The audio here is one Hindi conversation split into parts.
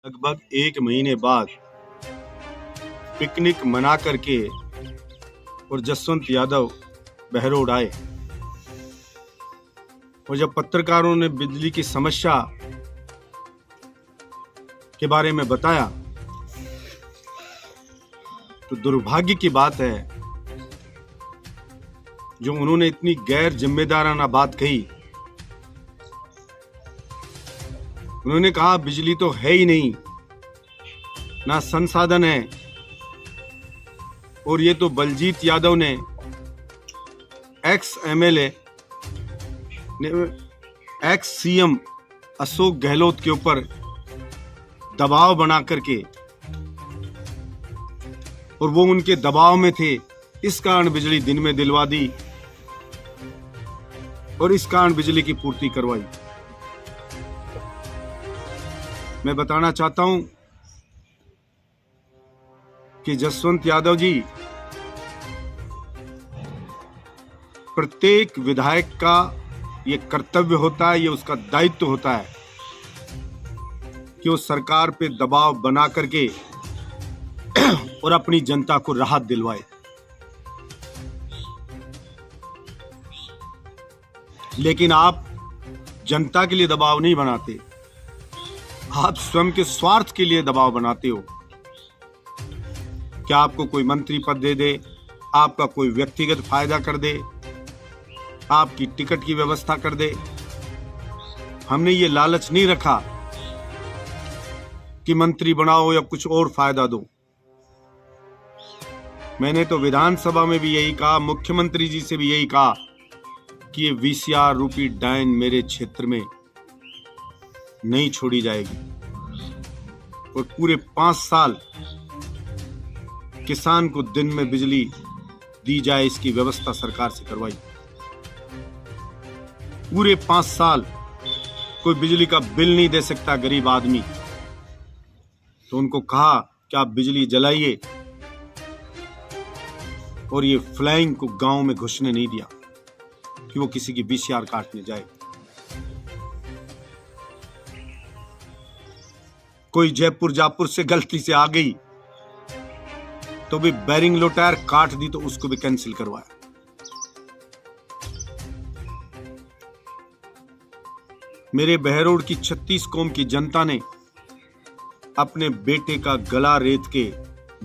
लगभग 1 महीने बाद पिकनिक मना करके और जसवंत यादव बहरोड आए और जब पत्रकारों ने बिजली की समस्या के बारे में बताया तो दुर्भाग्य की बात है जो उन्होंने इतनी गैर जिम्मेदाराना बात कही। उन्होंने कहा बिजली तो है ही नहीं, ना संसाधन है, और ये तो बलजीत यादव ने एक्स एमएलए ने एक्स सीएम अशोक गहलोत के ऊपर दबाव बना करके, और वो उनके दबाव में थे, इस कारण बिजली दिन में दिलवा दी और इस कारण बिजली की पूर्ति करवाई। मैं बताना चाहता हूं कि जसवंत यादव जी, प्रत्येक विधायक का ये कर्तव्य होता है, ये उसका दायित्व होता है कि वो सरकार पे दबाव बना करके और अपनी जनता को राहत दिलवाए। लेकिन आप जनता के लिए दबाव नहीं बनाते, आप स्वयं के स्वार्थ के लिए दबाव बनाते हो। क्या आपको कोई मंत्री पद दे दे, आपका कोई व्यक्तिगत फायदा कर दे, आपकी टिकट की व्यवस्था कर दे। हमने ये लालच नहीं रखा कि मंत्री बनाओ या कुछ और फायदा दो। मैंने तो विधानसभा में भी यही कहा, मुख्यमंत्री जी से भी यही कहा कि ये वीसीआर रूपी डायन मेरे क्षेत्र में नहीं छोड़ी जाएगी, और पूरे 5 साल किसान को दिन में बिजली दी जाए, इसकी व्यवस्था सरकार से करवाई। पूरे 5 साल कोई बिजली का बिल नहीं दे सकता गरीब आदमी, तो उनको कहा कि आप बिजली जलाइए, और ये फ्लाइंग को गांव में घुसने नहीं दिया कि वो किसी की वीसीआर काटने जाए। कोई जयपुर जापुर से गलती से आ गई तो भी बैरिंग लो टायर काट दी, तो उसको भी कैंसिल करवाया। मेरे बहरोड की 36 कौम की जनता ने अपने बेटे का गला रेत के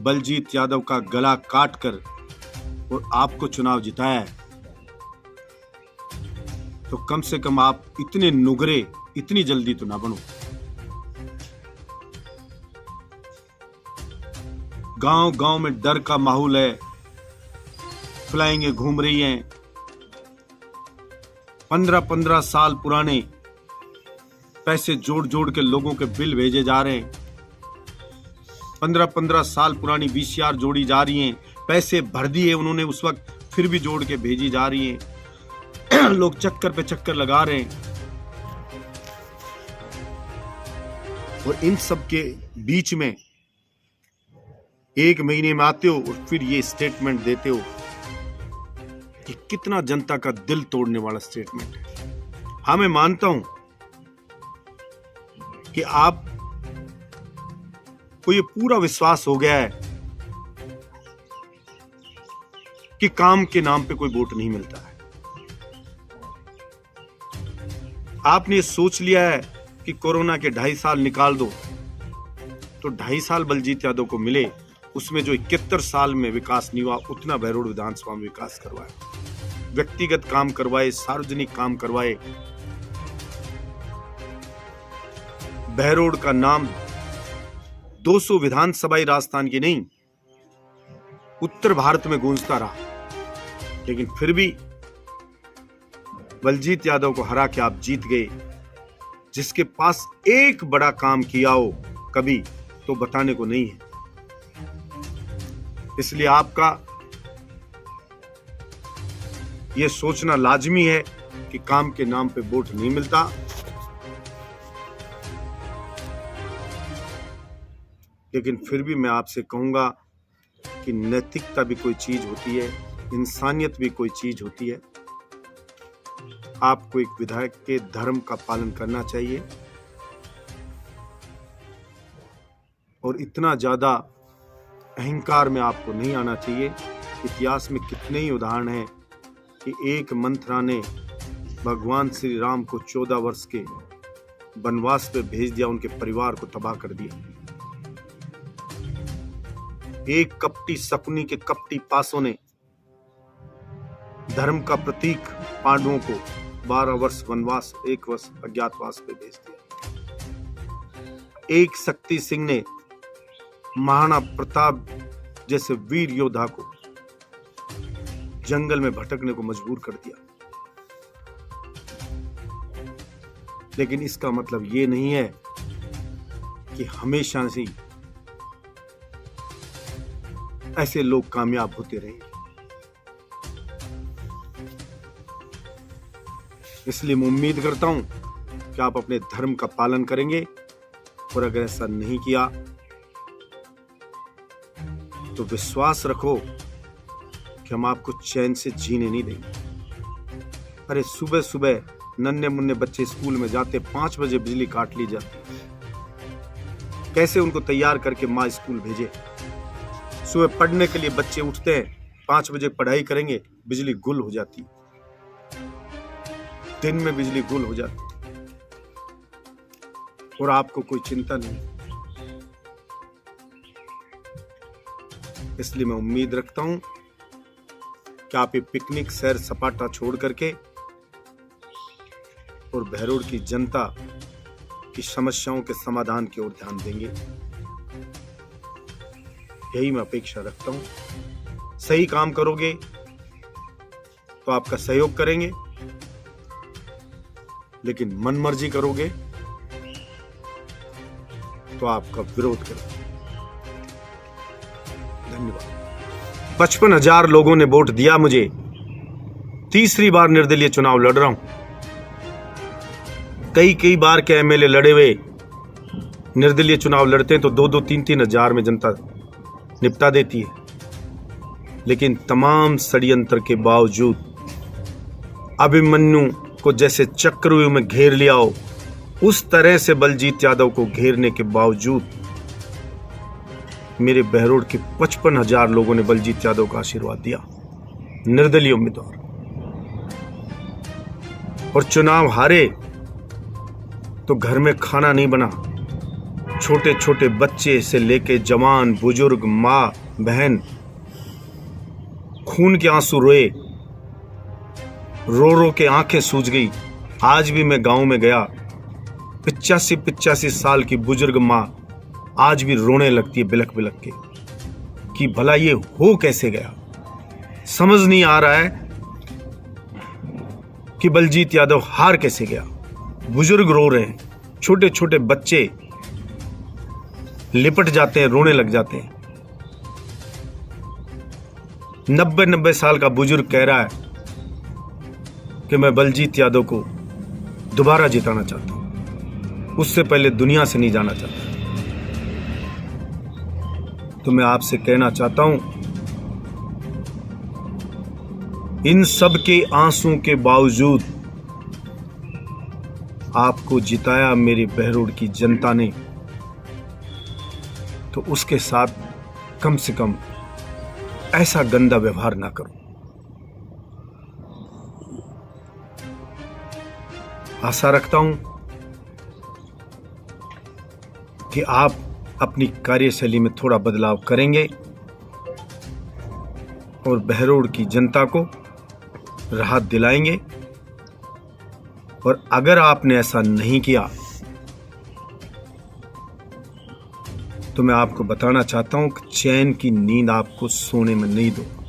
बलजीत यादव का गला काट कर और आपको चुनाव जिताया है, तो कम से कम आप इतने नुगरे इतनी जल्दी तो ना बनो। गांव गांव में डर का माहौल है, फ्लाइंगें घूम रही हैं। 15-15 साल पुराने पैसे जोड़ जोड़ के लोगों के बिल भेजे जा रहे हैं। 15-15 साल पुरानी वीसीआर जोड़ी जा रही हैं, पैसे भर दिए उन्होंने उस वक्त, फिर भी जोड़ के भेजी जा रही हैं। लोग चक्कर पे चक्कर लगा रहे हैं, और इन सब के बीच में 1 महीने में आते हो और फिर ये स्टेटमेंट देते हो कि कितना जनता का दिल तोड़ने वाला स्टेटमेंट है। हाँ, मैं मानता हूं कि आप को ये पूरा विश्वास हो गया है कि काम के नाम पे कोई वोट नहीं मिलता है। आपने ये सोच लिया है कि कोरोना के 2.5 साल निकाल दो तो 2.5 साल बलजीत यादव को मिले, उसमें जो 71 साल में विकास नहीं हुआ उतना बहरोड विधानसभा में विकास करवाया, व्यक्तिगत काम करवाए, सार्वजनिक काम करवाए। बहरोड का नाम 200 विधानसभाई राजस्थान की नहीं, उत्तर भारत में गूंजता रहा, लेकिन फिर भी बलजीत यादव को हरा के आप जीत गए। जिसके पास एक बड़ा काम किया हो कभी, तो बताने को नहीं है। इसलिए आपका यह सोचना लाजमी है कि काम के नाम पे वोट नहीं मिलता। लेकिन फिर भी मैं आपसे कहूंगा कि नैतिकता भी कोई चीज होती है, इंसानियत भी कोई चीज होती है। आपको एक विधायक के धर्म का पालन करना चाहिए। और इतना ज़्यादा अहंकार में आपको नहीं आना चाहिए। इतिहास में कितने ही उदाहरण हैं कि एक मंथरा ने भगवान श्री राम को 14 वर्ष के वनवास पे भेज दिया, उनके परिवार को तबाह कर दिया। एक कपटी शकुनी के कपटी पासों ने धर्म का प्रतीक पांडवों को 12 वर्ष वनवास, 1 वर्ष अज्ञातवास पे भेज दिया। एक शक्ति सिंह ने महाराणा प्रताप जैसे वीर योद्धा को जंगल में भटकने को मजबूर कर दिया। लेकिन इसका मतलब ये नहीं है कि हमेशा से ऐसे लोग कामयाब होते रहेंगे। इसलिए मैं उम्मीद करता हूं कि आप अपने धर्म का पालन करेंगे, और अगर ऐसा नहीं किया तो विश्वास रखो कि हम आपको चैन से जीने नहीं देंगे। अरे सुबह सुबह नन्हे मुन्ने बच्चे स्कूल में जाते, 5 बजे बिजली काट ली जाती। कैसे उनको तैयार करके माँ स्कूल भेजे? सुबह पढ़ने के लिए बच्चे उठते हैं, 5 बजे पढ़ाई करेंगे, बिजली गुल हो जाती। दिन में बिजली गुल हो जाती और आपको कोई चिंता नहीं। इसलिए मैं उम्मीद रखता हूं कि आप ये पिकनिक सैर सपाटा छोड़ करके और बहरोड की जनता की समस्याओं के समाधान की ओर ध्यान देंगे। यही मैं अपेक्षा रखता हूं। सही काम करोगे तो आपका सहयोग करेंगे, लेकिन मनमर्जी करोगे तो आपका विरोध करेंगे। धन्यवाद। 55,000 लोगों ने वोट दिया मुझे। तीसरी बार निर्दलीय चुनाव लड़ रहा हूं। कई बार के एमएलए लड़े हुए निर्दलीय चुनाव लड़ते हैं तो 2-2, 3-3 हजार में जनता निपटा देती है। लेकिन तमाम षड्यंत्र के बावजूद अभिमन्यु को जैसे चक्रव्यूह में घेर लिया हो, उस तरह से बलजीत यादव को घेरने के बावजूद मेरे बहरोड के 55,000 लोगों ने बलजीत यादव का आशीर्वाद दिया, निर्दलीय उम्मीदवार। और चुनाव हारे तो घर में खाना नहीं बना। छोटे छोटे बच्चे से लेके जवान, बुजुर्ग, माँ, बहन खून के आंसू रोए, रो रो के आंखें सूज गई। आज भी मैं गांव में गया, 85 साल की बुजुर्ग माँ आज भी रोने लगती है बिलक बिलक के कि भला ये हो कैसे गया। समझ नहीं आ रहा है कि बलजीत यादव हार कैसे गया। बुजुर्ग रो रहे हैं, छोटे छोटे बच्चे लिपट जाते हैं, रोने लग जाते हैं। 90 साल का बुजुर्ग कह रहा है कि मैं बलजीत यादव को दोबारा जिताना चाहता हूं, उससे पहले दुनिया से नहीं जाना चाहता। तो मैं आपसे कहना चाहता हूं, इन सब के आंसू के बावजूद आपको जिताया मेरी बहरोड की जनता ने, तो उसके साथ कम से कम ऐसा गंदा व्यवहार ना करो। आशा रखता हूं कि आप अपनी कार्यशैली में थोड़ा बदलाव करेंगे और बहरोड की जनता को राहत दिलाएंगे। और अगर आपने ऐसा नहीं किया तो मैं आपको बताना चाहता हूं कि चैन की नींद आपको सोने में नहीं दूंगा।